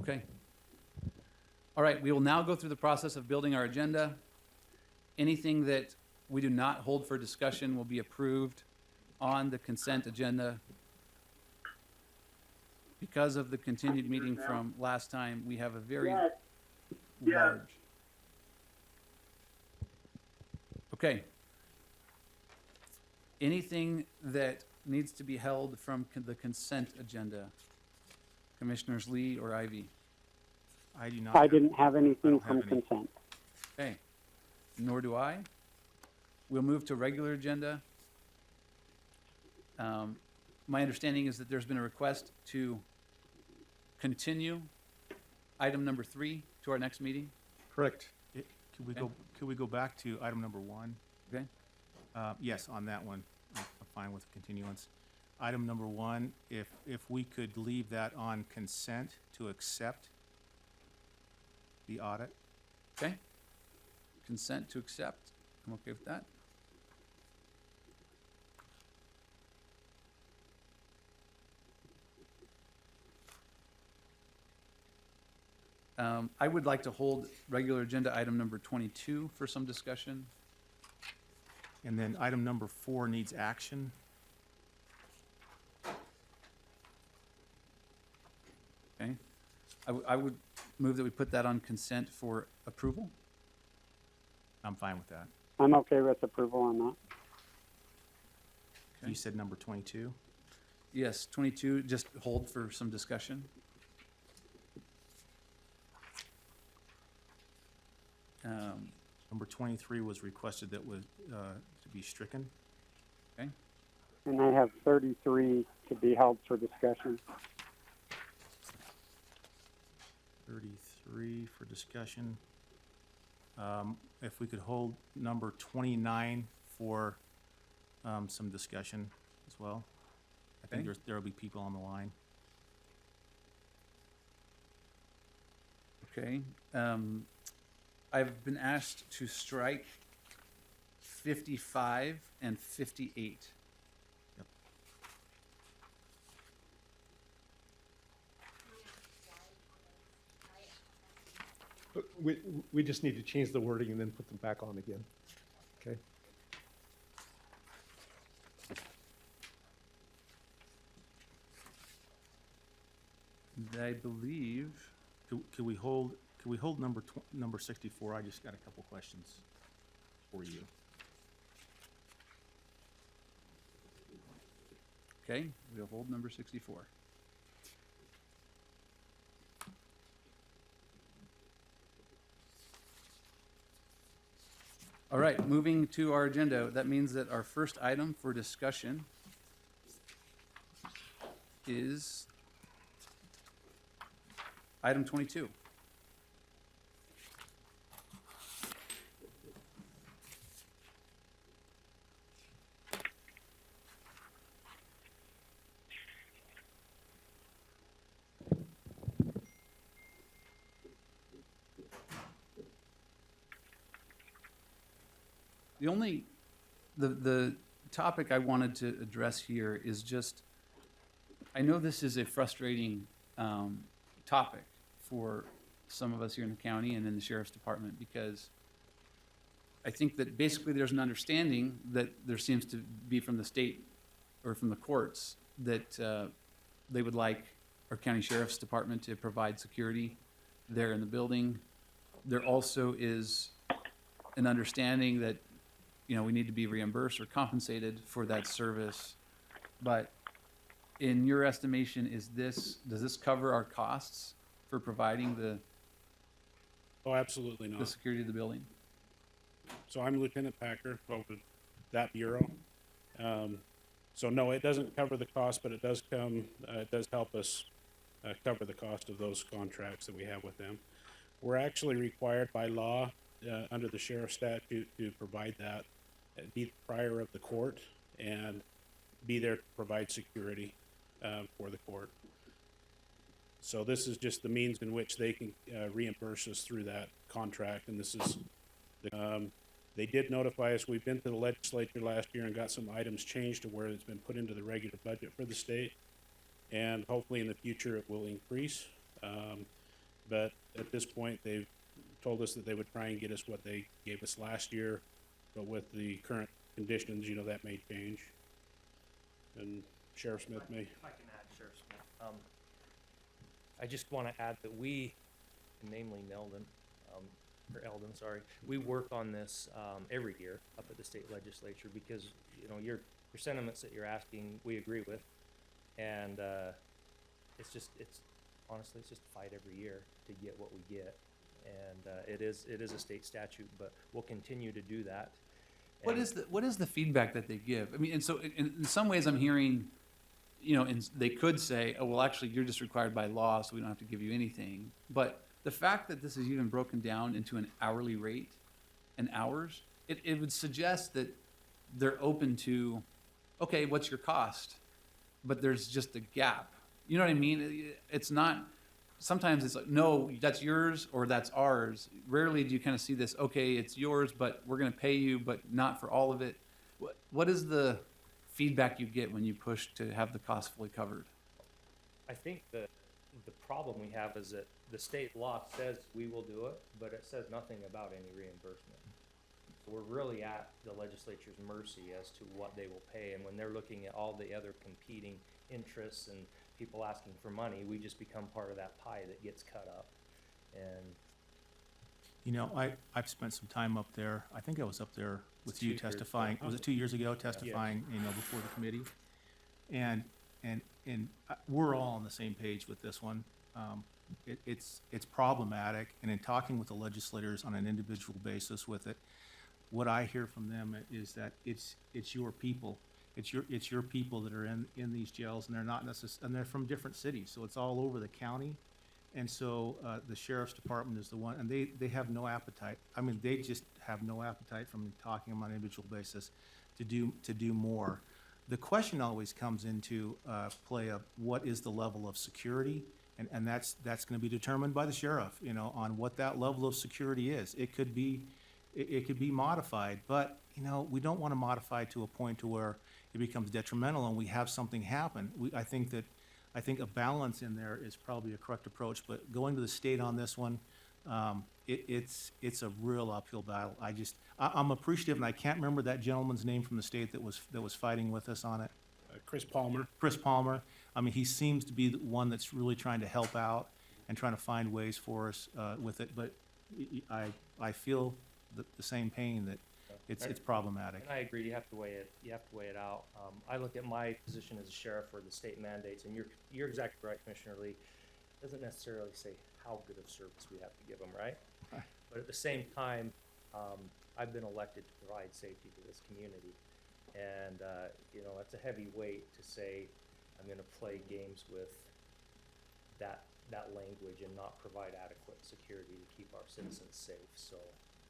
Okay. All right, we will now go through the process of building our agenda. Anything that we do not hold for discussion will be approved on the consent agenda. Because of the continued meeting from last time, we have a very large. Okay. Anything that needs to be held from the consent agenda? Commissioners Lee or Ivy? I do not. I didn't have anything don't from have any. consent. Okay, nor do I. We'll move to regular agenda. My understanding is that there's been a request to continue item number 3 to our next meeting. Correct. Could we Okay. go, could we go back to item number 1? Okay, Yes, on that one, I'm fine with continuance. Item number 1, if we could leave that on consent to accept the audit. okay. Consent to accept. I'm okay with that. I would like to hold regular agenda item number 22 for some discussion. And then item number 4 needs action. Okay. I would move that we put that on consent for approval. I'm fine with that. I'm okay with approval on that. Okay. You said number 22? Yes, 22, just hold for some discussion. Number 23 was requested that was to be stricken. Okay, And I have 33 to be held for discussion. 33 for discussion. If we could hold number 29 for some discussion as well. I think Okay. there'll be people on the line. okay. I've been asked to strike 55 and 58. We just need to change the wording and then put them back on again. Okay? I believe, Could we hold number 64? I just got a couple questions for you. okay, we'll hold number 64. All right, moving to our agenda, that means that our first item for discussion is item 22. The topic I wanted to address here is just, I know this is a frustrating topic for some of us here in the county and in the sheriff's department, because I think that basically there's an understanding that there seems to be from the state or from the courts that they would like our county sheriff's department to provide security there in the building. There also is an understanding that, you know, we need to be reimbursed or compensated for that service. But in your estimation, does this cover our costs for providing the Oh, absolutely not. security of the building? So I'm Lieutenant Packer over that bureau. So no, it doesn't cover the cost, but it does help us cover the cost of those contracts that we have with them. We're actually required by law, under the sheriff's statute, to provide that, be the prior of the court and be there to provide security for the court. So this is just the means in which they can reimburse us through that contract, and this is they did notify us. We've been to the legislature last year and got some items changed to where it's been put into the regular budget for the state, and hopefully in the future it will increase. But at this point, they've told us that they would try and get us what they gave us last year, but with the current conditions, you know, that may change. And Sheriff Smith may. If I can add, Sheriff Smith, I just want to add that we, namely Eldon, sorry, we work on this every year up at the state legislature because, you know, your sentiments that you're asking, we agree with. And it's honestly, it's just a fight every year to get what we get. And it is a state statute, but we'll continue to do that. What And- is the feedback that they give? I mean, and so in some ways I'm hearing, you know, and they could say, oh, well, actually, you're just required by law, so we don't have to give you anything. But the fact that this is even broken down into an hourly rate and hours, it would suggest that they're open to, okay, what's your cost? But there's just a gap. You know what I mean? It's not, sometimes it's like, no, that's yours or that's ours. Rarely do you kind of see this, okay, it's yours, but we're going to pay you, but not for all of it. What is the feedback you get when you push to have the cost fully covered? I think the problem we have is that the state law says we will do it, but it says nothing about any reimbursement. So we're really at the legislature's mercy as to what they will pay, and when they're looking at all the other competing interests and people asking for money, we just become part of that pie that gets cut up. And You know, I've spent some time up there. I think I was up there with It's you 2 years testifying. ago. Was it 2 years ago testifying, you know, before the committee? And we're all on the same page with this one. It's problematic, and in talking with the legislators on an individual basis with it, what I hear from them is that it's your people. It's your people that are in these jails, and they're not and they're from different cities, so it's all over the county. And so the sheriff's department is the one, and they have no appetite. I mean, they just have no appetite from talking on an individual basis to do more. The question always comes into play of what is the level of security, and that's going to be determined by the sheriff, you know, on what that level of security is. It could be modified, but you know, we don't want to modify to a point to where it becomes detrimental and we have something happen. I think a balance in there is probably a correct approach, but going to the state on this one, it's a real uphill battle. I'm appreciative, and I can't remember that gentleman's name from the state that was fighting with us on it. Chris Palmer. Chris Palmer. I mean, he seems to be the one that's really trying to help out and trying to find ways for us with it, but I feel the same pain that it's problematic. And I agree, you have to weigh it out. I look at my position as a sheriff where the state mandates, and you're exactly right, Commissioner Lee. It doesn't necessarily say how good of service we have to give them, right? Right. But at the same time, I've been elected to provide safety to this community. And, you know, it's a heavy weight to say, I'm gonna play games with that language and not provide adequate security to keep our citizens safe. So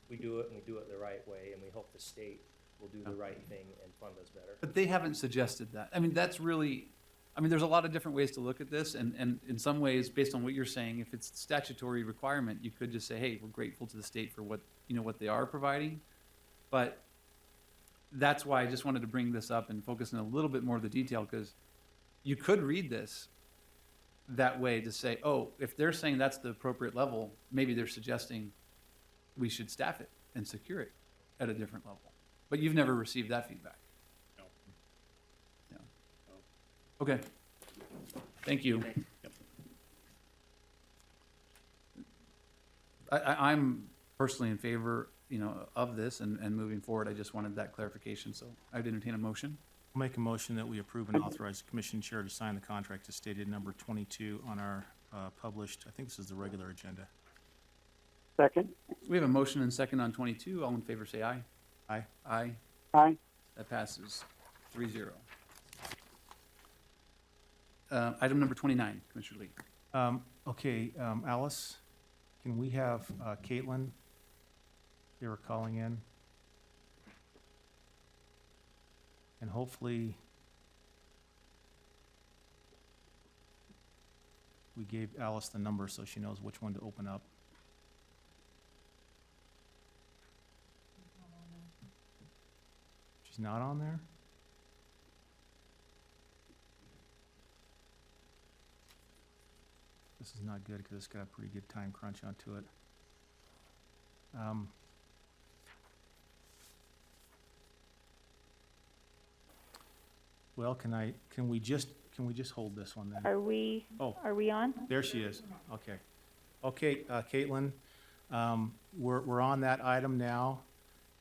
we do it, and we do it the right way, and we hope the state will do the right thing and fund us better. But they haven't suggested that. I mean, that's really, I mean, there's a lot of different ways to look at this, and in some ways, based on what you're saying, if it's statutory requirement, you could just say, hey, we're grateful to the state for what, you know, what they are providing. But that's why I just wanted to bring this up and focus on a little bit more of the detail, because you could read this that way to say, oh, if they're saying that's the appropriate level, maybe they're suggesting we should staff it and secure it at a different level. But you've never received that feedback. No. Yeah. Okay. Thank you. I'm personally in favor, you know, of this and moving forward. I just wanted that clarification, so I'd entertain a motion. I'll make a motion that we approve and authorize the commission chair to sign the contract as stated number 22 on our published, I think this is the regular agenda. Second. We have a motion and second on 22. All in favor, say aye. Aye. Aye. Aye. That passes 3-0. Item number 29, Commissioner Lee. Okay, Alice, can we have Caitlin here calling in? And hopefully we gave Alice the number so she knows which one to open up. She's not on there? This is not good because it's got a pretty good time crunch onto it. Well, can we just hold this one then? Are we Oh. on? There she is. Okay. Okay, Caitlin, we're on that item now,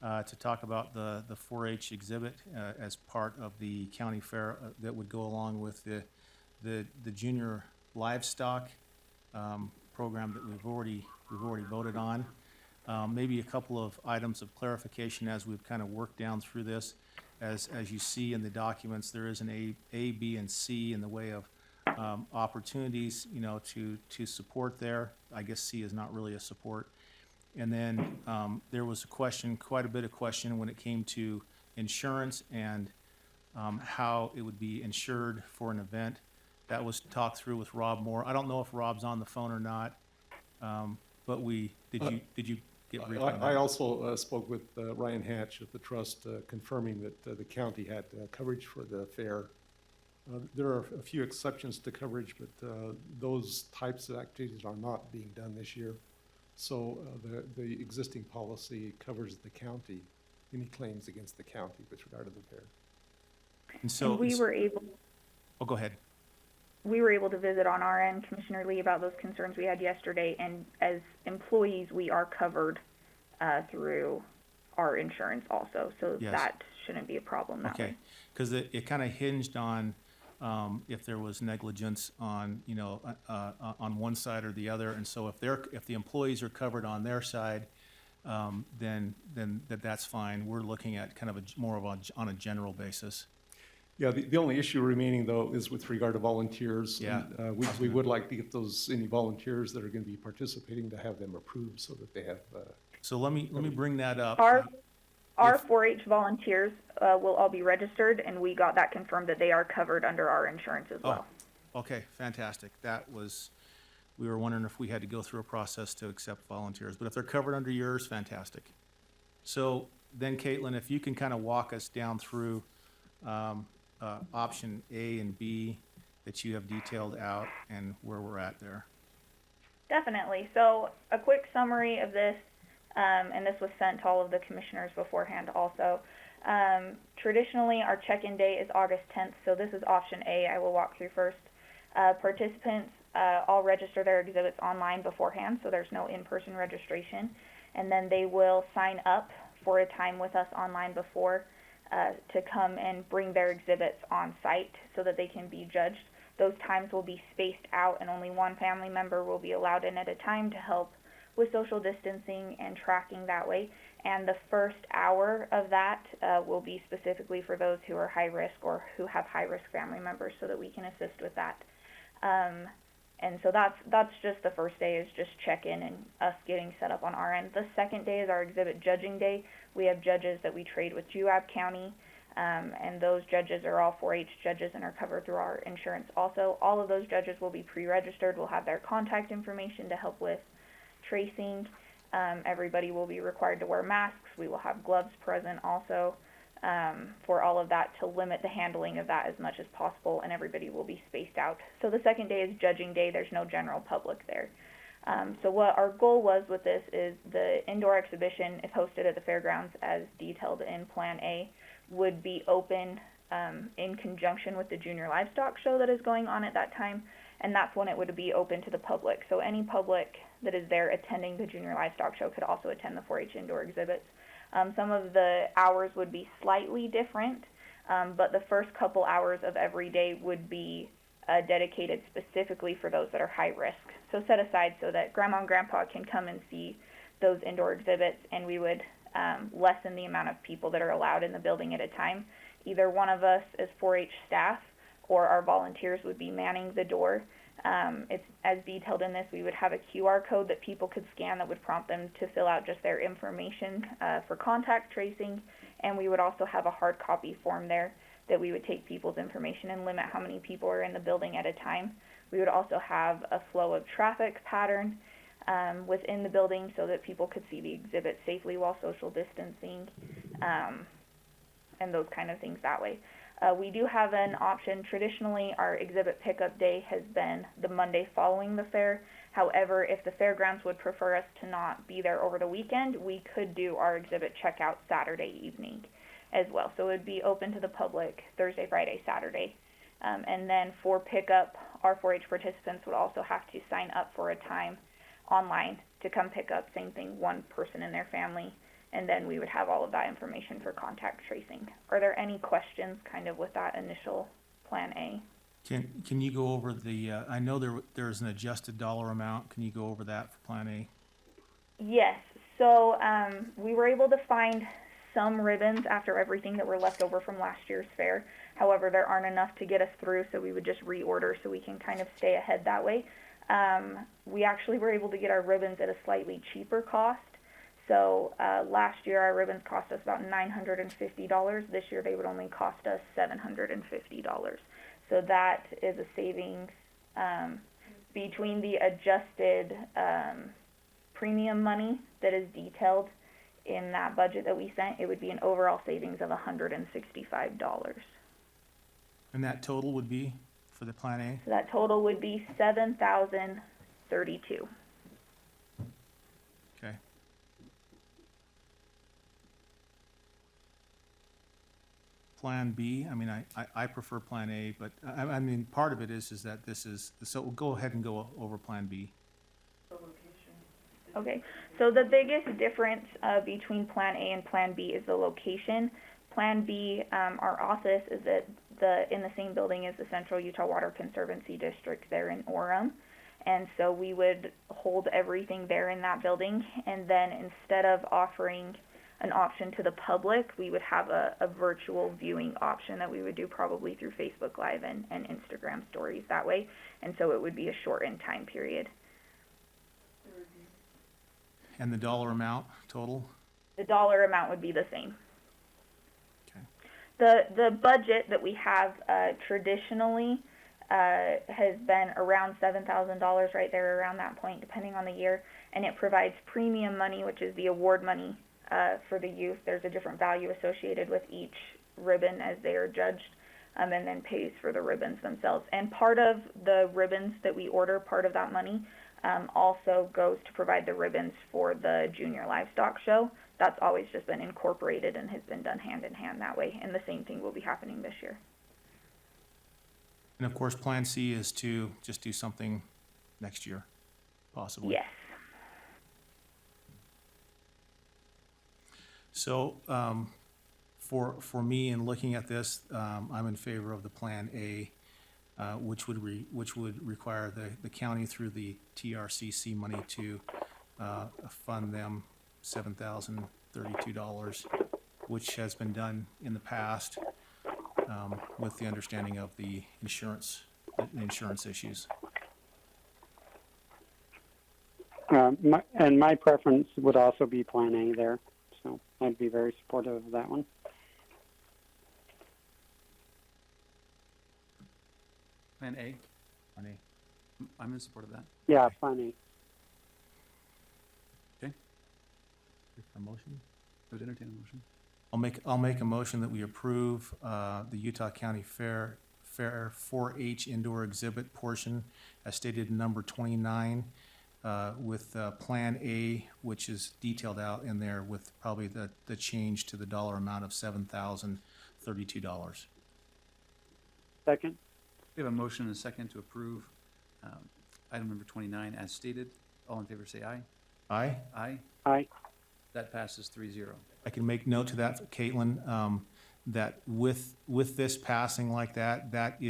to talk about the 4-H exhibit, as part of the county fair, that would go along with the junior livestock, program that we've already voted on. Maybe a couple of items of clarification as we've kind of worked down through this. As you see in the documents, there is an A, B, and C in the way of opportunities, to support there. I guess C is not really a support. And then there was quite a bit of question when it came to insurance and how it would be insured for an event. That was talked through with Rob Moore. I don't know if Rob's on the phone or not, but did you get briefed on I that? also spoke with Ryan Hatch at the trust, confirming that the county had coverage for the fair. There are a few exceptions to coverage, but those types of activities are not being done this year. So the existing policy covers the county, any claims against the county with regard to the fair. And so, And we were able oh, go ahead. to visit on our end, Commissioner Lee, about those concerns we had yesterday, and as employees, we are covered through our insurance also, so Yes. that shouldn't be a problem that Okay, way. because it kind of hinged on if there was negligence on, on one side or the other. And so if the employees are covered on their side, then that's fine. We're looking at kind of on a general basis. Yeah, the only issue remaining, though, is with regard to volunteers. Yeah. And, we would like to get any volunteers that are going to be participating, to have them approved so that they have, So let me bring that up. Our 4-H volunteers will all be registered, and we got that confirmed that they are covered under our insurance as well. Okay, fantastic. We were wondering if we had to go through a process to accept volunteers, but if they're covered under yours, fantastic. So then, Caitlin, if you can kind of walk us down through option A and B that you have detailed out and where we're at there. Definitely. So a quick summary of this, and this was sent to all of the commissioners beforehand also. Traditionally, our check-in day is August 10th, so this is option A I will walk through first. Participants all register their exhibits online beforehand, so there's no in-person registration. And then they will sign up for a time with us online before to come and bring their exhibits on site so that they can be judged. Those times will be spaced out, and only one family member will be allowed in at a time to help with social distancing and tracking that way. And the first hour of that will be specifically for those who are high risk or who have high risk family members, so that we can assist with that. And so that's just the first day, is just check-in and us getting set up on our end. The second day is our exhibit judging day. We have judges that we trade with Juab County, and those judges are all 4-H judges and are covered through our insurance also. All of those judges will be pre-registered. We'll have their contact information to help with tracing. Everybody will be required to wear masks. We will have gloves present also for all of that, to limit the handling of that as much as possible, and everybody will be spaced out. So the second day is judging day. There's no general public there. So what our goal was with this is the indoor exhibition, if hosted at the fairgrounds as detailed in Plan A, would be open in conjunction with the junior livestock show that is going on at that time, and that's when it would be open to the public. So any public that is there attending the junior livestock show could also attend the 4-H indoor exhibits. Some of the hours would be slightly different, but the first couple hours of every day would be dedicated specifically for those that are high risk. So set aside so that Grandma and Grandpa can come and see those indoor exhibits, and we would lessen the amount of people that are allowed in the building at a time. Either one of us as 4-H staff or our volunteers would be manning the door. It's as detailed in this. We would have a QR code that people could scan that would prompt them to fill out just their information for contact tracing, and we would also have a hard copy form there that we would take people's information and limit how many people are in the building at a time. We would also have a flow of traffic pattern within the building so that people could see the exhibit safely while social distancing, and those kind of things that way. We do have an option. Traditionally, our exhibit pickup day has been the Monday following the fair. However, if the fairgrounds would prefer us to not be there over the weekend, we could do our exhibit checkout Saturday evening as well. So it would be open to the public Thursday, Friday, Saturday. And then for pickup, our 4-H participants would also have to sign up for a time online to come pick up. Same thing, one person in their family. And then we would have all of that information for contact tracing. Are there any questions kind of with that initial Plan A? Can you go over the, I know there's an adjusted dollar amount. Can you go over that for Plan A? Yes. So we were able to find some ribbons after everything that were left over from last year's fair. However, there aren't enough to get us through, so we would just reorder so we can kind of stay ahead that way. We actually were able to get our ribbons at a slightly cheaper cost. So last year our ribbons cost us about $950. This year they would only cost us $750. So that is a savings between the adjusted premium money that is detailed in that budget that we sent. It would be an overall savings of $165. And that total would be for the Plan A? So that total would be $7,032. Okay. Plan B, I mean, I prefer Plan A, but I mean, part of it is that this is, so we'll go ahead and go over Plan B. Okay, so the biggest difference between Plan A and Plan B is the location. Plan B, our office is in the same building as the Central Utah Water Conservancy District there in Orem. And so we would hold everything there in that building, and then instead of offering an option to the public, we would have a virtual viewing option that we would do probably through Facebook Live and Instagram stories that way. And so it would be a shortened time period. And the dollar amount total? The dollar amount would be the same. Okay. The budget that we have traditionally has been around $7,000, right there around that point, depending on the year, and it provides premium money, which is the award money for the youth. There's a different value associated with each ribbon as they are judged, and then pays for the ribbons themselves. And part of the ribbons that we order, part of that money, also goes to provide the ribbons for the junior livestock show. That's always just been incorporated and has been done hand in hand that way, and the same thing will be happening this year. And of course, Plan C is to just do something next year, possibly. Yes. So, for me, in looking at this, I'm in favor of the Plan A, which would require the county through the TRCC money to fund them $7,032, which has been done in the past with the understanding of the insurance issues. My preference would also be Plan A there, so I'd be very supportive of that one. Plan A, Plan A. I'm in support of that. Yeah, Plan A. For motion? I would entertain a motion. I'll make a motion that we approve the Utah County Fair 4-H indoor exhibit portion as stated in number 29 with Plan A, which is detailed out in there with probably the change to the dollar amount of $7,032. Second? We have a motion and a second to approve item number 29 as stated. All in favor say aye. Aye. Aye. Aye. That passes 3-0. I can make note to that, Caitlin, that with this passing like that, that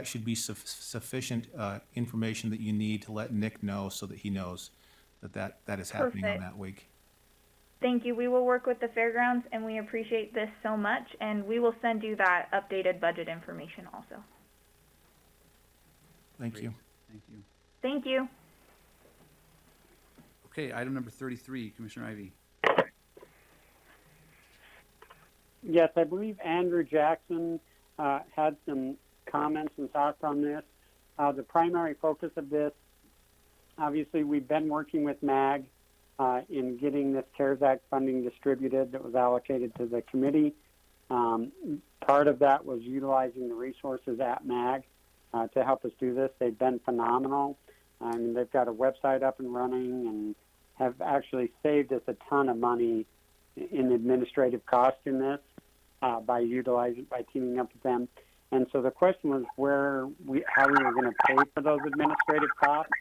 should be sufficient information that you need to let Nick know so that he knows that is happening on Perfect. that week. Thank you. We will work with the fairgrounds, and we appreciate this so much, and we will send you that updated budget information also. Thank Great. you. Thank you. Thank you. Okay, item number 33, Commissioner Ivey. Yes, I believe Andrew Jackson had some comments and thoughts on this. The primary focus of this, obviously, we've been working with MAG in getting this CARES Act funding distributed that was allocated to the committee. part of that was utilizing the resources at MAG to help us do this. They've been phenomenal. I mean, they've got a website up and running and have actually saved us a ton of money in administrative costs in this by teaming up with them. And so the question was how we were going to pay for those administrative costs,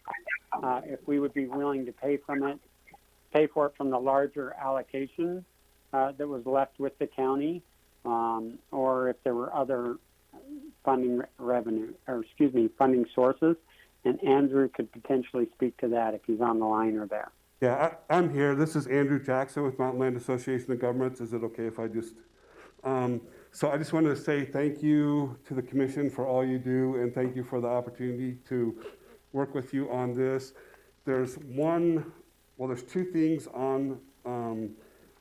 if we would be willing to pay for it from the larger allocation that was left with the county, or if there were other funding sources. And Andrew could potentially speak to that if he's on the line or there. Yeah, I'm here. This is Andrew Jackson with Mountain Land Association of Governments. Is it okay if I just, so I just wanted to say thank you to the commission for all you do, and thank you for the opportunity to work with you on this. There's two things on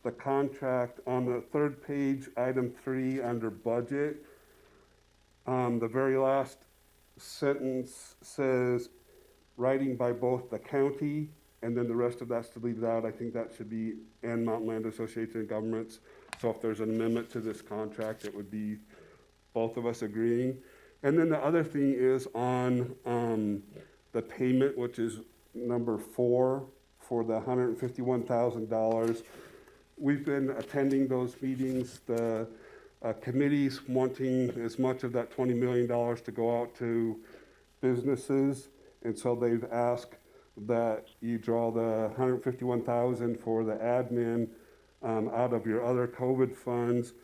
the contract. On the third page, item 3 under budget, the very last sentence says writing by both the county, and then the rest of that's deleted out. I think that should be and Mountain Land Association of Governments. So if there's an amendment to this contract, it would be both of us agreeing. And then the other thing is on the payment, which is number 4 for the $151,000. We've been attending those meetings. The committee's wanting as much of that $20 million to go out to businesses, and so they've asked that you draw the $151,000 for the admin out of your other COVID funds.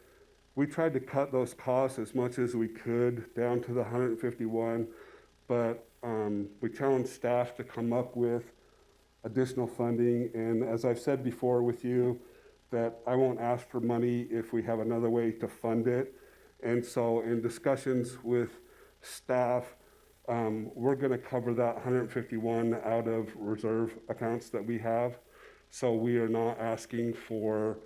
We tried to cut those costs as much as we could down to the $151,000, but we challenged staff to come up with additional funding. And as I've said before with you, that I won't ask for money if we have another way to fund it. And so in discussions with staff, we're going to cover that 151 out of reserve accounts that we have. So we are not asking for,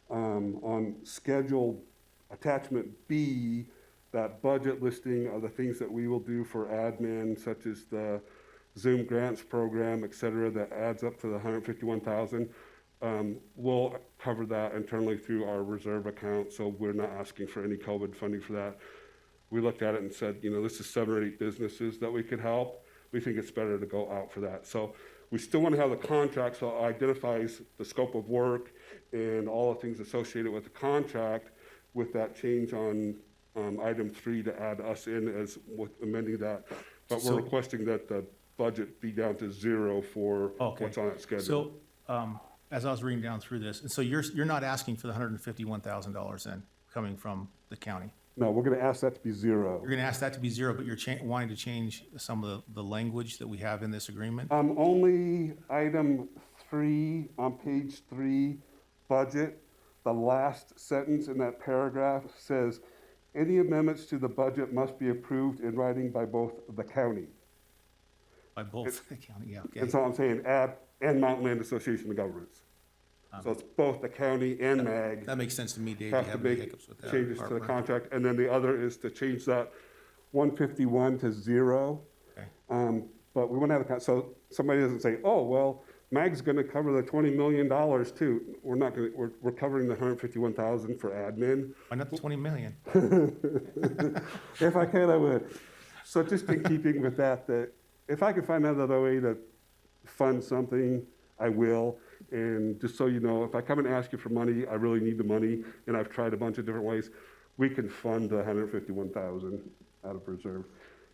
on schedule attachment B, that budget listing of the things that we will do for admin, such as the Zoom grants program, et cetera, that adds up to the 151,000. We'll cover that internally through our reserve account, so we're not asking for any COVID funding for that. We looked at it and said, this is 7 or 8 businesses that we could help. We think it's better to go out for that. So we still want to have the contract, so it identifies the scope of work and all the things associated with the contract, with that change on item 3 to add us in as with amending that. But we're requesting that the budget be down to 0 for what's on that schedule. So, as I was reading down through this, and so you're not asking for the $151,000 then coming from the county? No, we're going to ask that to be 0. You're going to ask that to be 0, but you're wanting to change some of the language that we have in this agreement? Only item 3 on page 3, budget, the last sentence in that paragraph says, any amendments to the budget must be approved in writing by both the county. By both the county, yeah, okay. And so I'm saying and Mountain Land Association of Governments. So it's both the county and MAG. That makes sense to me, Dave. Do you Have to have any make hiccups with that? changes to the Barbara? contract. And then the other is to change that 151 to 0. Okay. But we want to have so somebody doesn't say, oh, well, MAG's going to cover the $20 million too. We're not going to, we're covering the 151,000 for admin. Why not the 20 million? If I could, I would. So just in keeping with that if I could find another way to fund something, I will. And just so you know, if I come and ask you for money, I really need the money, and I've tried a bunch of different ways, we can fund the 151,000 out of reserve.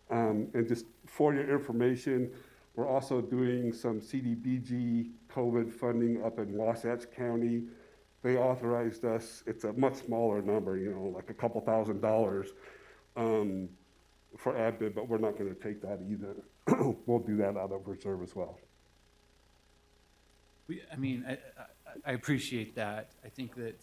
And just for your information, we're also doing some CDBG COVID funding up in Wasatch County. They authorized us, it's a much smaller number, like a couple $1,000 for admin, but we're not going to take that either. We'll do that out of reserve as well. I appreciate that. I think that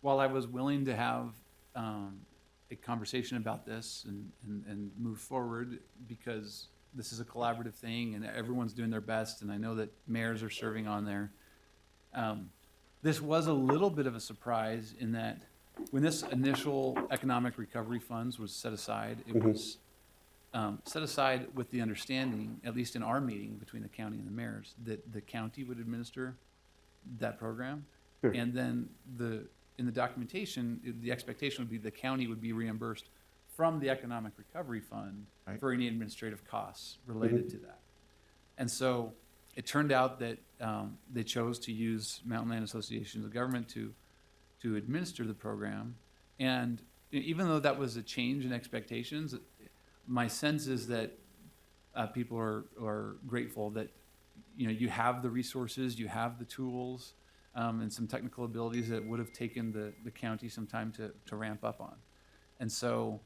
while I was willing to have a conversation about this and move forward, because this is a collaborative thing and everyone's doing their best, and I know that mayors are serving on there. This was a little bit of a surprise in that when this initial economic recovery funds was set aside, it was set aside with the understanding, at least in our meeting between the county and the mayors, that the county would administer that program. Sure. And then in the documentation, the expectation would be the county would be reimbursed from the Economic Recovery Fund Right. for any administrative costs related to that. And so it turned out that they chose to use Mountain Land Associations of Government to administer the program. And even though that was a change in expectations, my sense is that people are grateful that you have the resources, you have the tools, and some technical abilities that would have taken the county some time to ramp up on. And so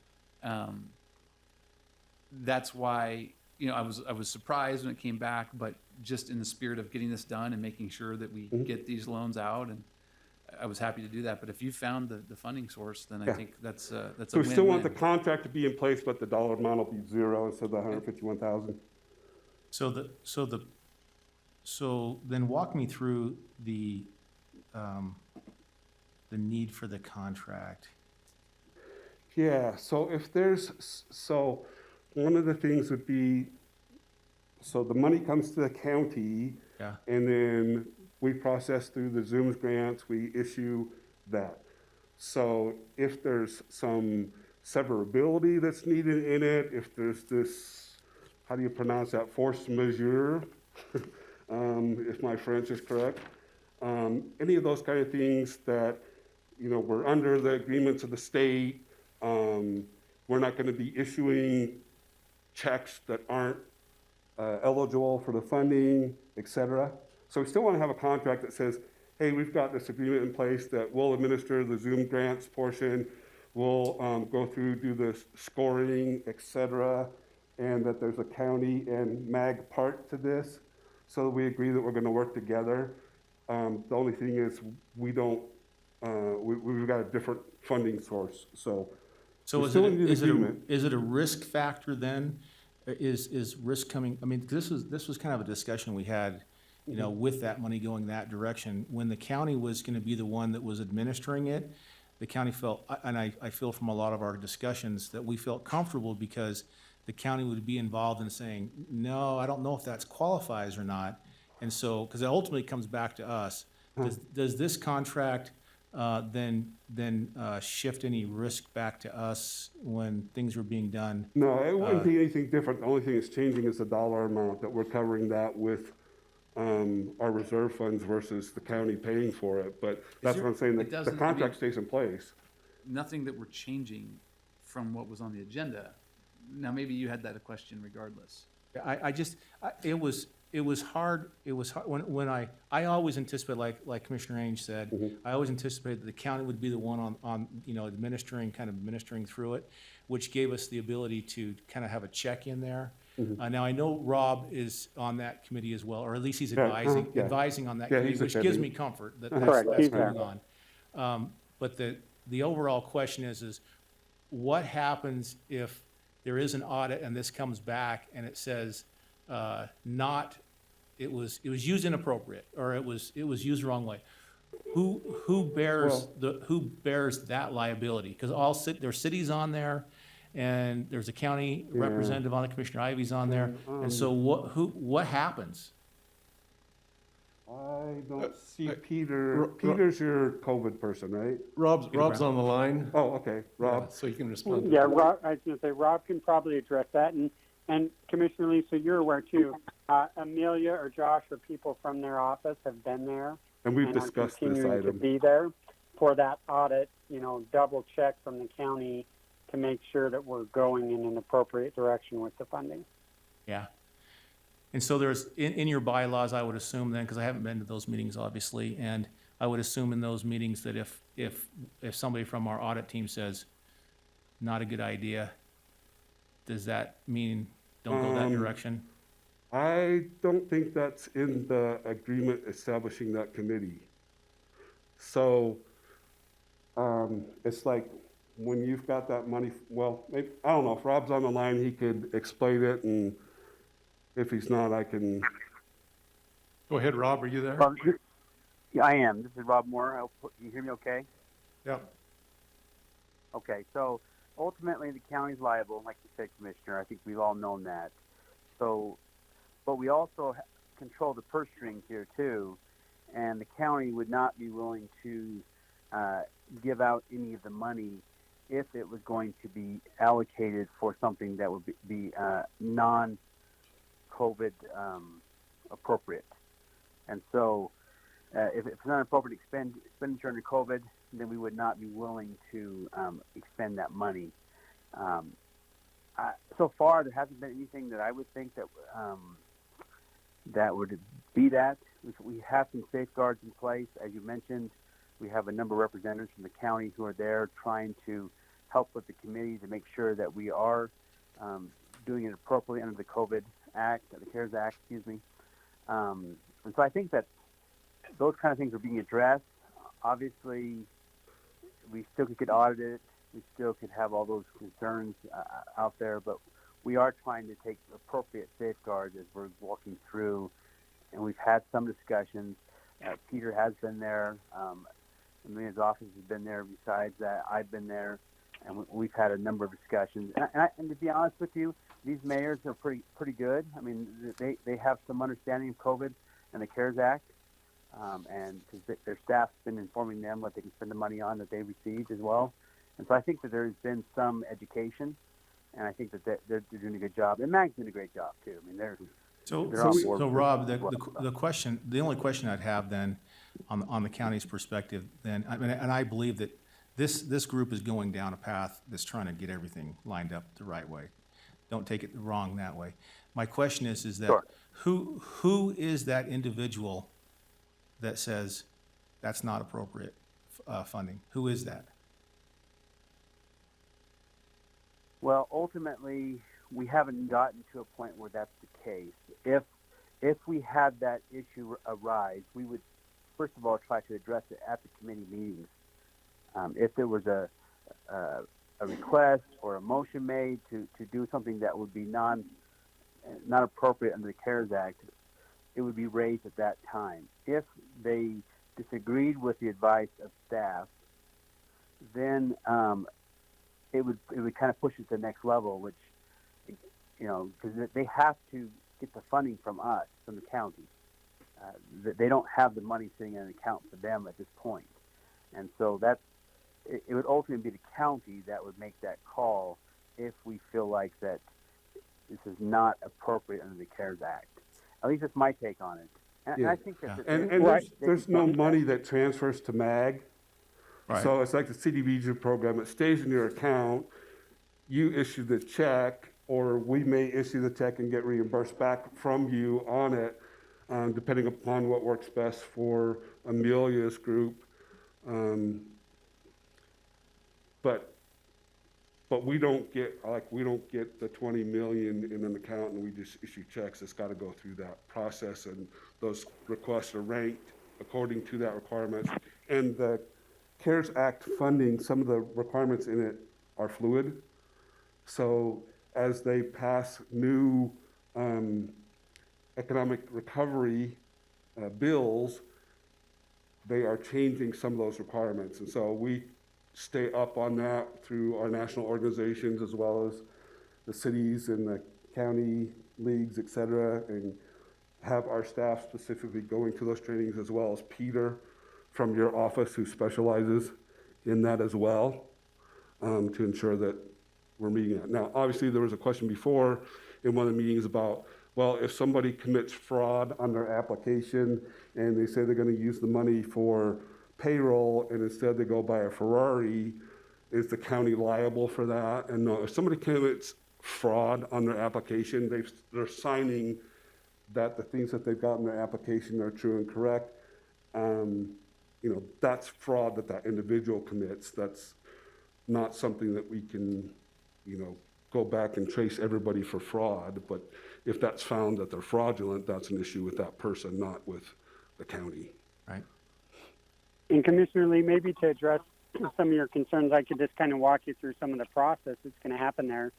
that's why I was surprised when it came back, but just in the spirit of getting this done and making sure that we get these loans out, and I was happy to do that. But if you found the funding source, then I Yeah. think that's a So we still want the win-win. contract to be in place, but the dollar amount will be zero instead of the 151,000. So then walk me through the need for the contract. Yeah, so so one of the things would be, so the money comes to the county, Yeah. and then we process through the Zooms grants, we issue that. So if there's some severability that's needed in it, if there's this, how do you pronounce that, force majeure, if my French is correct, any of those kind of things that, we're under the agreements of the state, we're not gonna be issuing checks that aren't eligible for the funding, et cetera. So we still want to have a contract that says, hey, we've got this agreement in place that we'll administer the Zoom grants portion, we'll go through, do the scoring, et cetera, and that there's a county and MAG part to this. So we agree that we're going to work together. The only thing is we've got a different funding source, so. So we is still it, need an is it, agreement. is it a risk factor then? Is risk coming, I mean, this was kind of a discussion we had, with that money going that direction. When the county was gonna be the one that was administering it, the county felt, and I feel from a lot of our discussions, that we felt comfortable because the county would be involved in saying, no, I don't know if that qualifies or not. And so, because it ultimately comes back to us. Does this contract then shift any risk back to us when things were being done? No, it wouldn't be anything different. The only thing that's changing is the dollar amount that we're covering that with our reserve funds versus the county paying for it. But that's there- what I'm saying, it the doesn't- I contract mean- stays in place. Nothing that we're changing from what was on the agenda. Now, maybe you had that question regardless. It was hard when I always anticipated, like Commissioner Ainge said, I always anticipated that the county would be the one on administering through it, which gave us the ability to kind of have a check in there. Now, I know Rob is on that committee as well, or at least he's Yeah, advising, yeah. advising on that Yeah, committee, he's which gives attending. me comfort that Correct, that's he's going there. on. But the overall question is what happens if there is an audit and this comes back and it says, it was used inappropriate, or it was used the wrong way? Who bears that liability? Because there's cities on there, and there's a county representative on it, Commissioner Ivy's on there, and so what happens? I don't see Peter. Peter's your COVID person, right? Rob's on the line, Oh, okay, Rob. so he can respond to Yeah, that. Rob, I was going to say, Rob can probably address that. And Commissioner Lisa, you're aware too, Amelia or Josh or people from their office have been there. And we've and are discussed this continuing to item. be there for that audit, double check from the county to make sure that we're going in an appropriate direction with the funding. Yeah. And so there's, in your bylaws, I would assume then, because I haven't been to those meetings, obviously, and I would assume in those meetings that if somebody from our audit team says, not a good idea, does that mean don't go that direction? I don't think that's in the agreement establishing that committee. So, it's like when you've got that money, well, maybe, I don't know, if Rob's on the line, he could explain it, and if he's not, I can. Go ahead, Rob, are you there? Yeah, I am. This is Rob Moore. Can you hear me okay? Yeah. Okay, so ultimately the county's liable, like you said, Commissioner. I think we've all known that. So, but we also control the purse strings here too, and the county would not be willing to give out any of the money if it was going to be allocated for something that would be non-COVID appropriate. And so, if it's not appropriate expenditure under COVID, then we would not be willing to expend that money. So far, there hasn't been anything that I would think that that would be that. We have some safeguards in place, as you mentioned. We have a number of representatives from the county who are there trying to help with the committee to make sure that we are doing it appropriately under the COVID Act, the CARES Act, excuse me. And so I think that those kind of things are being addressed. Obviously, we still could get audited. We still could have all those concerns out there, but we are trying to take appropriate safeguards as we're walking through. And we've had some discussions. Peter has been there. The mayor's office has been there. Besides that, I've been there, and we've had a number of discussions. And to be honest with you, these mayors are pretty good. I mean, they have some understanding of COVID and the CARES Act, and because their staff's been informing them what they can spend the money on that they received as well. And so I think that there's been some education, and I think that they're doing a good job. And Mag's doing a great job too. I mean, they're on board. So Rob, the only question I'd have then on the county's perspective then, I mean, and I believe that this group is going down a path that's trying to get everything lined up the right way. Don't take it wrong that way. My question is that Sure. who is that individual that says that's not appropriate funding? Who is that? Well, ultimately, we haven't gotten to a point where that's the case. If we had that issue arise, we would, first of all, try to address it at the committee meetings. If there was a request or a motion made to do something that would be not appropriate under the CARES Act, it would be raised at that time. If they disagreed with the advice of staff, then it would kind of push it to the next level, which, because they have to get the funding from us, from the county. They don't have the money sitting in an account for them at this point. And so it would ultimately be the county that would make that call if we feel like that this is not appropriate under the CARES Act. At least that's my take on it. And Yeah. I think that And there's no money that transfers to MAG. Right. So it's like the CDBG program. It stays in your account. You issue the check, or we may issue the check and get reimbursed back from you on it, depending upon what works best for Amelia's group. But we don't get the 20 million in an account and we just issue checks. It's got to go through that process, and those requests are ranked according to that requirement. And the CARES Act funding, some of the requirements in it are fluid. So as they pass new economic recovery bills, they are changing some of those requirements. And so we stay up on that through our national organizations, as well as the cities and the county leagues, et cetera, and have our staff specifically going to those trainings, as well as Peter from your office who specializes in that as well, to ensure that we're meeting that. Now, obviously, there was a question before in one of the meetings about, well, if somebody commits fraud on their application and they say they're going to use the money for payroll and instead they go buy a Ferrari, is the county liable for that? And no, if somebody commits fraud on their application, they're signing that the things that they've got in their application are true and correct. That's fraud that individual commits. That's not something that we can, go back and trace everybody for fraud. But if that's found that they're fraudulent, that's an issue with that person, not with the county. Right. And Commissioner Lee, maybe to address some of your concerns, I could just kind of walk you through some of the process that's going to happen there.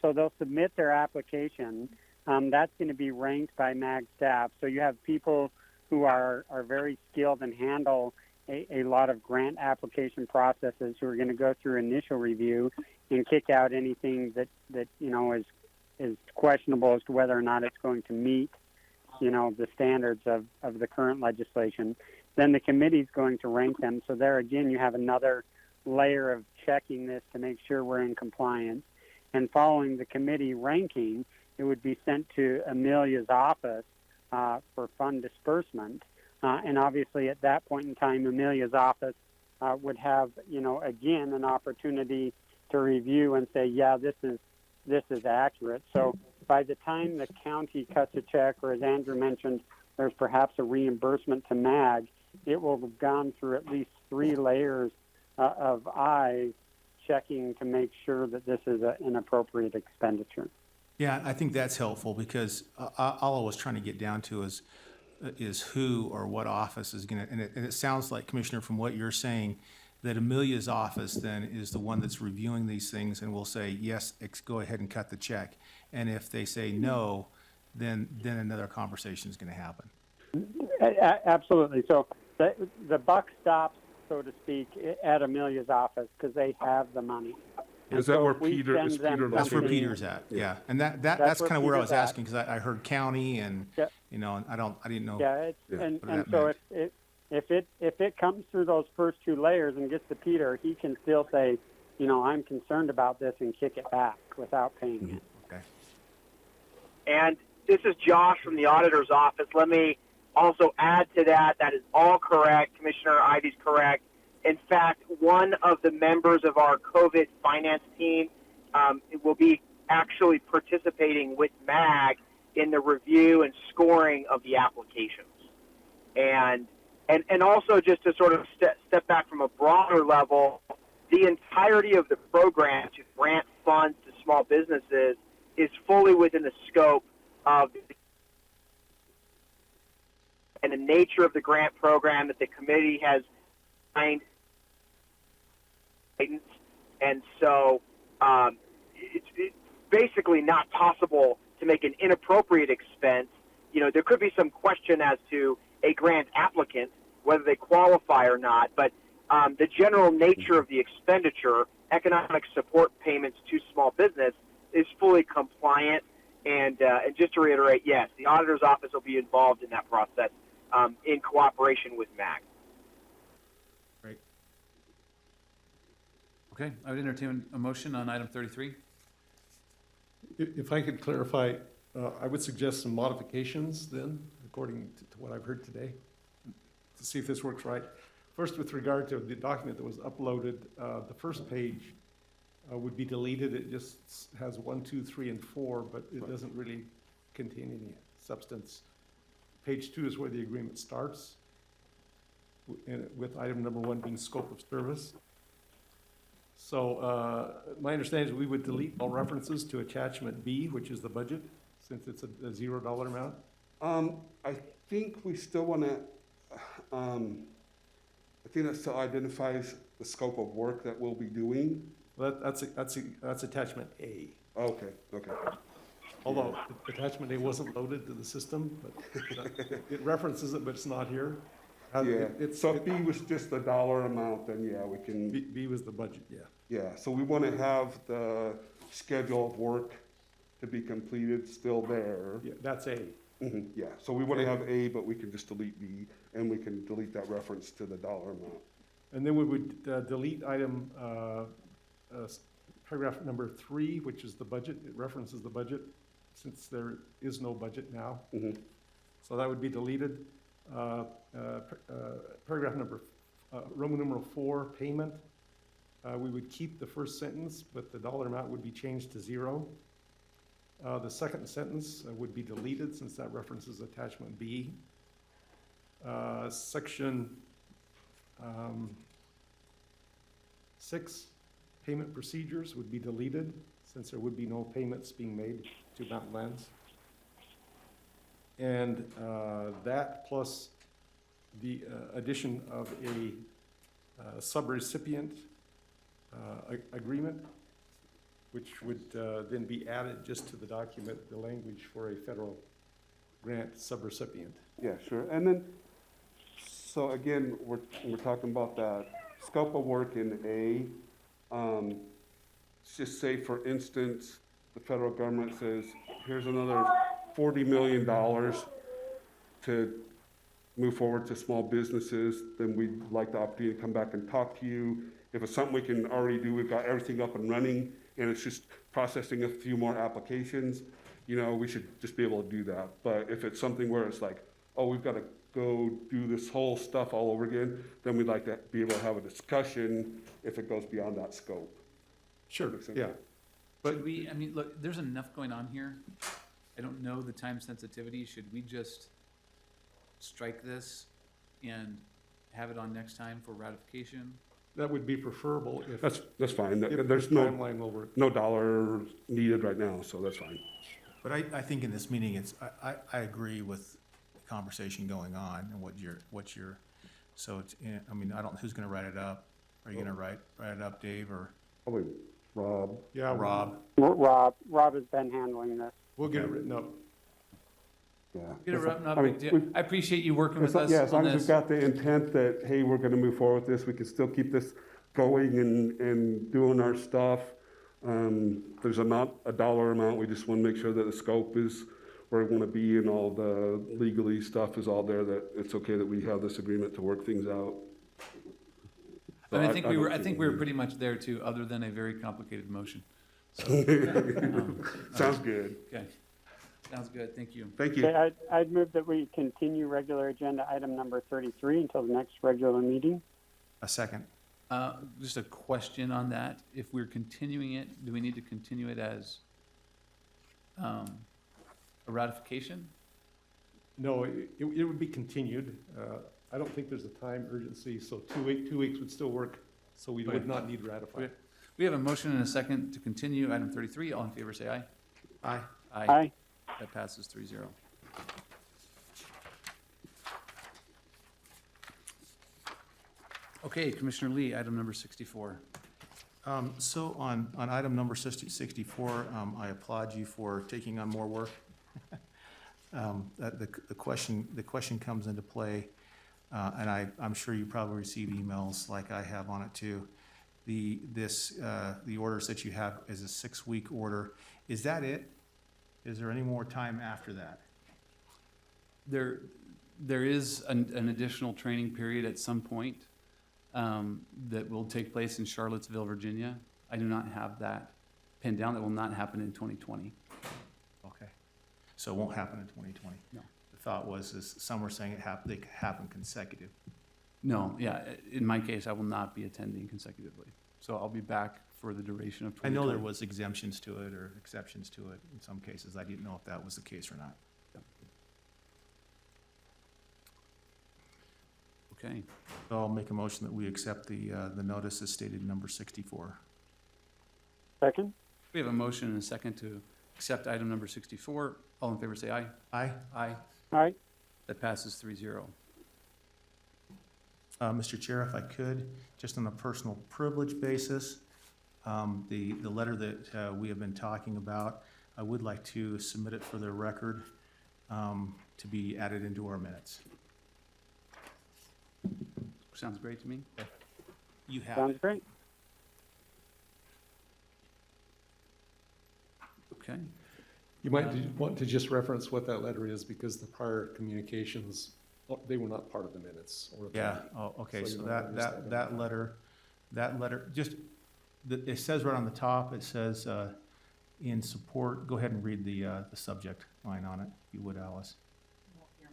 So they'll submit their application. That's going to be ranked by MAG staff. So you have people who are very skilled and handle a lot of grant application processes who are going to go through initial review and kick out anything that is questionable as to whether or not it's going to meet the standards of the current legislation. then the committee's going to rank them. So there again, you have another layer of checking this to make sure we're in compliance. And following the committee ranking, it would be sent to Amelia's office for fund disbursement. And obviously at that point in time, Amelia's office would have, again, an opportunity to review and say, yeah, this is accurate. So by the time the county cuts a check, or as Andrew mentioned, there's perhaps a reimbursement to MAG, it will have gone through at least 3 layers of eyes checking to make sure that this is an appropriate expenditure. Yeah, I think that's helpful because all I was trying to get down to is who or what office is going to, and it sounds like, Commissioner, from what you're saying, that Amelia's office then is the one that's reviewing these things and will say, yes, go ahead and cut the check. And if they say no, then another conversation is going to happen. Absolutely. So the buck stops, so to speak, at Amelia's office because they have the money. Is that where Peter, is Peter That's where located? Peter's at, yeah. And that's kind of where I was Peter's at. asking, because I heard county and, Yep. and I didn't know. Yeah, Yeah. and What that so meant. if it comes through those first 2 layers and gets to Peter, he can still say, I'm concerned about this and kick it back without paying it. Okay. And this is Josh from the auditor's office. Let me also add to that. That is all correct. Commissioner Ivy's correct. In fact, one of the members of our COVID finance team will be actually participating with MAG in the review and scoring of the applications. And also, just to sort of step back from a broader level, the entirety of the program to grant funds to small businesses is fully within the scope of and the nature of the grant program that the committee has signed. And so it's basically not possible to make an inappropriate expense. There could be some question as to a grant applicant, whether they qualify or not, but the general nature of the expenditure, economic support payments to small business, is fully compliant. And just to reiterate, yes, the auditor's office will be involved in that process in cooperation with MAG. Great. Okay, I would entertain a motion on item 33. If I could clarify, I would suggest some modifications then, according to what I've heard today, to see if this works right. First, with regard to the document that was uploaded, the first page would be deleted. It just has 1, 2, 3, and 4, but it doesn't really contain any substance. Page 2 is where the agreement starts, with item number 1 being scope of service. So my understanding is we would delete all references to attachment B, which is the budget, since it's a $0 amount. I think we still want to, I think that still identifies the scope of work that we'll be doing. Well, that's attachment A. Okay. Although attachment A wasn't loaded to the system, but it references it, but it's not here. Yeah, so if B was just the dollar amount, then yeah, we can, B was the budget, yeah. yeah. So we want to have the schedule of work to be completed still there. Yeah, that's A. Yeah, so we want to have A, but we can just delete B, and we can delete that reference to the dollar amount. And then we would delete item, paragraph number 3, which is the budget. It references the budget, since there is no budget now. So that would be deleted. Paragraph number, Roman numeral 4, payment. We would keep the first sentence, but the dollar amount would be changed to 0. The second sentence would be deleted, since that references attachment B. Section 6, payment procedures would be deleted, since there would be no payments being made to Mountain Lands. And that plus the addition of a subrecipient agreement, which would then be added just to the document, the language for a federal grant subrecipient. Yeah, sure. And then, so again, we're talking about that scope of work in A. Let's just say, for instance, the federal government says, here's another $40 million to move forward to small businesses, then we'd like the opportunity to come back and talk to you. If it's something we can already do, we've got everything up and running, and it's just processing a few more applications, you know, we should just be able to do that. But if it's something where it's like, oh, we've got to go do this whole stuff all over again, then we'd like to be able to have a discussion if it goes beyond that scope. Sure, Makes sense? yeah. Should we, I mean, look, there's enough going on here. I don't know the time sensitivity. Should we just strike this and have it on next time for ratification? That would be preferable if, That's fine. if the There's no, timeline will work. no dollar needed right now, so that's fine. But I think in this meeting, I agree with the conversation going on and what you're, so it's, I mean, I don't, who's gonna write it up? Are you gonna write it up, Dave, or Probably Rob. Yeah, Rob? Rob has been handling this. we'll get it written up. Yeah. Get it written up, I mean, big deal. we- I appreciate you working with As long- us Yeah, as long on as we've this. got the intent that, hey, we're gonna move forward with this, we can still keep this going and doing our stuff. There's not a dollar amount, we just wanna make sure that the scope is where we wanna be and all the legally stuff is all there, that it's okay that we have this agreement to work things out. So And I think we don't were, I see think any- we were pretty much there too, other than a very complicated motion. Sounds good. Okay, sounds good, thank you. Thank you. Okay, I'd move that we continue regular agenda item number 33 until the next regular meeting. A second. Just a question on that. If we're continuing it, do we need to continue it as a ratification? No, it would be continued. I don't think there's a time urgency, so 2 weeks would still work, so we would not need ratify. Okay. We have a motion and a second to continue item 33. All in favor, say aye. Aye. Aye. That passes 3-0. Okay, Commissioner Lee, item number 64. So on item number 64, I applaud you for taking on more work. The question comes into play, and I'm sure you probably receive emails like I have on it too. The orders that you have is a 6-week order. Is that it? Is there any more time after that? There is an additional training period at some point that will take place in Charlottesville, Virginia. I do not have that pinned down. That will not happen in 2020. Okay. So it won't happen in 2020? No. The thought was, is some were saying they could happen consecutive. No, yeah, in my case, I will not be attending consecutively. So I'll be back for the duration of 2020. I know there was exemptions to it or exceptions to it in some cases. I didn't know if that was the case or not. Okay, So I'll make a motion that we accept the notice as stated in number 64. Second? we have a motion and a second to accept item number 64. All in favor, say aye. Aye. Aye. Aye. That passes 3-0. Mr. Chair, if I could, just on a personal privilege basis, the letter that we have been talking about, I would like to submit it for the record to be added into our minutes. Sounds great to me. You have Sounds it. great. Okay. You might want to just reference what that letter is, because the prior communications, they were not part of the minutes. Or Yeah, oh, okay, So so you don't that letter, just, it says right on the top, it says, in support, go ahead and read the subject line on it, if you would, Alice.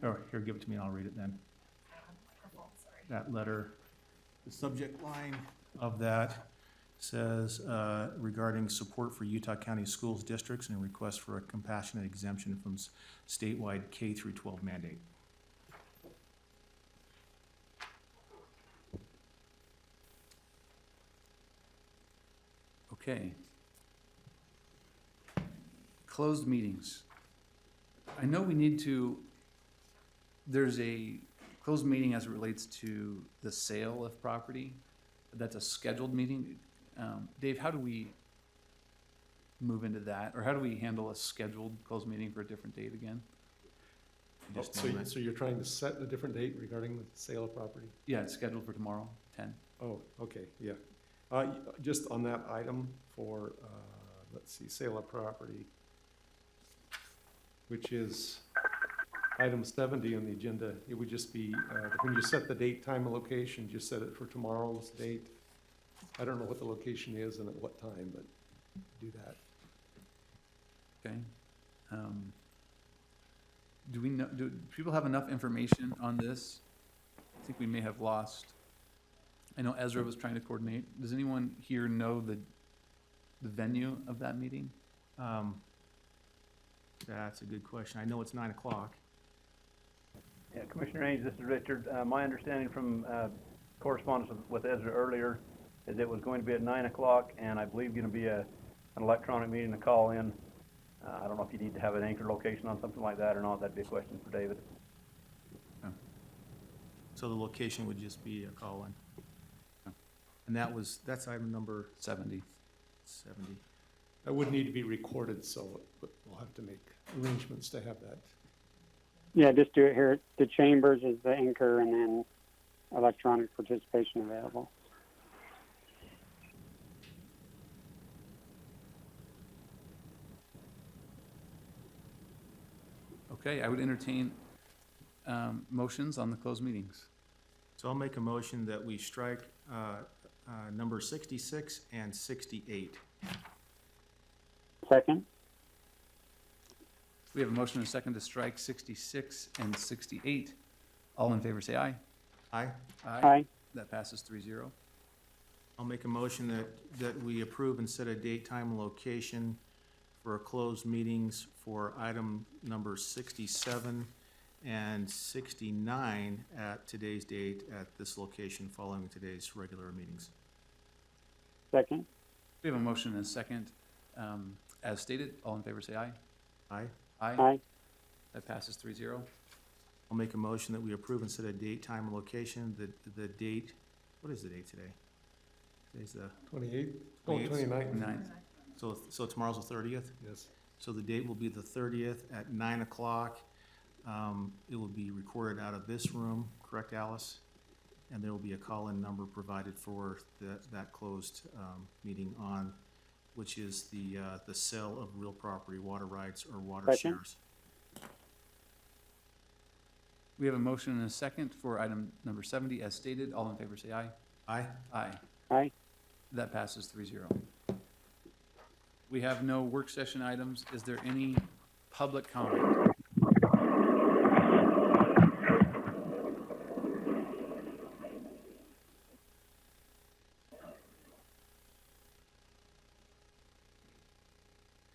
Or, here, give it to me and I'll read it then. That letter, the subject line of that says, regarding support for Utah County Schools districts and a request for a compassionate exemption from statewide K through 12 mandate. Okay. Closed meetings. I know we need to, there's a closed meeting as it relates to the sale of property. That's a scheduled meeting. Dave, how do we move into that? Or how do we handle a scheduled closed meeting for a different date again? Just So, name it. so you're trying to set a different date regarding the sale of property? Yeah, it's scheduled for tomorrow, 10. Oh, okay, yeah. Just on that item for, let's see, sale of property, which is item 70 on the agenda, it would just be, when you set the date, time, and location, just set it for tomorrow's date. I don't know what the location is and at what time, but do that. Okay. Do we know, do people have enough information on this? I think we may have lost. I know Ezra was trying to coordinate. Does anyone here know the venue of that meeting? That's a good question. I know it's 9 o'clock. Yeah, Commissioner Haynes, this is Richard. My understanding from correspondence with Ezra earlier is it was going to be at 9 o'clock, and I believe going to be an electronic meeting to call in. I don't know if you need to have an anchor location on something like that or not. That'd be a question for David. So the location would just be a call-in. And that's item number 70. 70. That would need to be recorded, so we'll have to make arrangements to have that. Yeah, just do it here at the chambers as the anchor and then electronic participation available. Okay, I would entertain motions on the closed meetings. So I'll make a motion that we strike number 66 and 68. Second? We have a motion and a second to strike 66 and 68. All in favor, say aye. Aye. Aye. That passes 3-0. I'll make a motion that we approve and set a date, time, and location for closed meetings for item number 67 and 69 at today's date at this location following today's regular meetings. Second? We have a motion and a second. As stated, all in favor, say aye. Aye. Aye. That passes 3-0. I'll make a motion that we approve and set a date, time, and location. The date, what is the date today? Today's the, 28th? Oh, 28th. 29th. so tomorrow's the 30th? Yes. So the date will be the 30th at 9 o'clock. It will be recorded out of this room, correct, Alice? And there will be a call-in number provided for that closed meeting on, which is the sale of real property, water rights, or water Second. shares. We have a motion and a second for item number 70 as stated. All in favor, say aye. Aye? Aye. Aye. That passes 3-0. We have no work session items. Is there any public comment?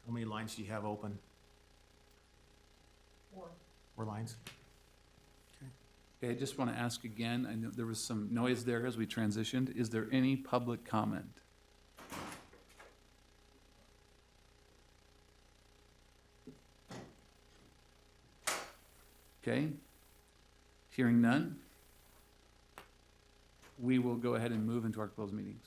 How many lines do you have open? 4 lines? Okay, I just want to ask again, I know there was some noise there as we transitioned. Is there any public comment? Okay, hearing none, we will go ahead and move into our closed meetings.